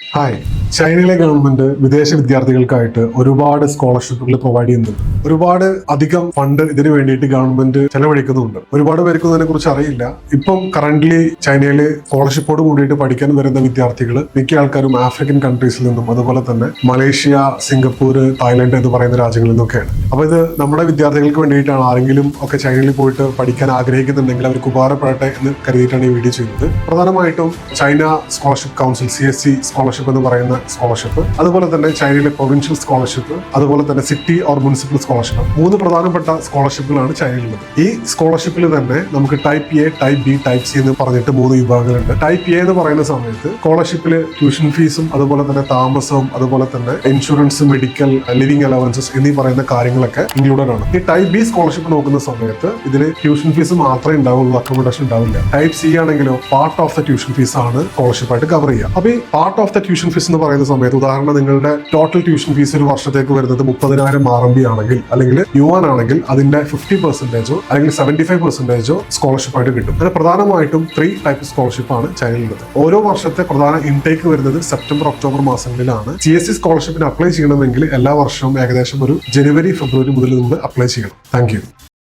Hi. ചൈനയിലെ government വിദേശ വിദ്യാർത്ഥികൾക്കായിട്ട് ഒരുപാട് സ്കോളർഷിപ്പുകൾ പ്രൊവൈഡ് ചെയ്യുന്നുണ്ട്. ഒരുപാട് അധികം ഫണ്ട് ഇതിനു വേണ്ടിയിട്ട് ഗവൺമെന്റ് ചെലവഴിക്കുന്നുണ്ട്. ഒരുപാട് പേർക്കും ഇതിനെ കുറിച്ച് അറിയില്ല. ഇപ്പം കറന്റ്ലി ചൈനയിൽ സ്കോളർഷിപ്പോട് കൂടിയിട്ട് പഠിക്കാൻ വരുന്ന വിദ്യാർത്ഥികൾ മിക്ക ആൾക്കാരും ആഫ്രിക്കൻ കൺട്രീസിൽ നിന്നും അതുപോലെ തന്നെ മലേഷ്യ, സിംഗപ്പൂർ, തായ്ലൻഡ് എന്ന് പറയുന്ന രാജ്യങ്ങളിൽ നിന്നൊക്കെയാണ്. അപ്പൊ ഇത് നമ്മുടെ വിദ്യാർത്ഥികൾക്ക് വേണ്ടിയിട്ടാണ്. ആരെങ്കിലും ഒക്കെ ചൈനയിൽ പോയിട്ട് പഠിക്കാൻ ആഗ്രഹിക്കുന്നുണ്ടെങ്കിൽ അവർക്ക് ഉപകാരപ്പെടട്ടെ എന്ന് കരുതിയിട്ടാണ് ഈ വീഡിയോ ചെയ്യുന്നത്. പ്രധാനമായിട്ടും China scholarship council CSC scholarship എന്ന് പറയുന്ന സ്കോളർഷിപ്പ്, അതുപോലെ തന്നെ ചൈനയിലെ പ്രൊവിൻഷ്യൽ സ്കോളർഷിപ്പ്, അതുപോലെ തന്നെ സിറ്റി ഓർ മുനിസിപ്പൽ സ്കോളർഷിപ്പ്, 3 പ്രധാനപ്പെട്ട സ്കോളർഷിപ്പുകളാണ് ചൈനയിലുള്ളത്. ഈ സ്കോളർഷിപ്പിൽ തന്നെ നമുക്ക് type A, type B, type C എന്ന് പറഞ്ഞിട്ട് 3 വിഭാഗങ്ങളുണ്ട്. ടൈപ്പ് എ എന്ന് പറയുന്ന സമയത്ത് സ്കോളർഷിപ്പിൽ ട്യൂഷൻ ഫീസും അതുപോലെ തന്നെ താമസവും അതുപോലെ തന്നെ ഇൻഷുറൻസ്, മെഡിക്കൽ, ലിവിംഗ് അലവൻസസ് എന്നീ പറയുന്ന കാര്യങ്ങളൊക്കെ ഇൻക്ലൂഡഡ് ആണ്. ഈ ടൈപ്പ് ബി സ്കോളർഷിപ്പ് നോക്കുന്ന സമയത്ത് ഇതിൽ ട്യൂഷൻ ഫീസ് മാത്രമേ ഉണ്ടാവുള്ളൂ, അക്കോമഡേഷൻ ഉണ്ടാവില്ല. ടൈപ്പ് സി ആണെങ്കിലോ part of the tuition fees ആണ് സ്കോളർഷിപ്പായിട്ട് കവർ ചെയ്യുക. അപ്പൊ ഈ part of the tuition fees എന്ന് പറയുന്ന സമയത്ത് ഉദാഹരണം നിങ്ങളുടെ ടോട്ടൽ ട്യൂഷൻ ഫീസ് ഒരു വർഷത്തേക്ക് വരുന്നത് 30,000 RMB ആണെങ്കിൽ അല്ലെങ്കിൽ യുവാൻ ആണെങ്കിൽ അതിന്റെ 50% അല്ലെങ്കിൽ 75% സ്കോളർഷിപ്പ് ആയിട്ട് കിട്ടും. അങ്ങനെ പ്രധാനമായിട്ടും 3 ടൈപ്പ് സ്കോളർഷിപ്പ് ആണ് ചൈനയിലുള്ളത്. ഓരോ വർഷത്തെ പ്രധാന ഇൻടേക്ക് വരുന്നത് സെപ്റ്റംബർ, ഒക്ടോബർ മാസങ്ങളിലാണ്. CSC സ്കോളർഷിപ്പിന് അപ്ലൈ ചെയ്യണമെങ്കിൽ എല്ലാ വർഷവും ഏകദേശം ഒരു ജനുവരി, ഫെബ്രുവരി മുതൽ നമ്മൾ അപ്ലൈ ചെയ്യണം. താങ്ക്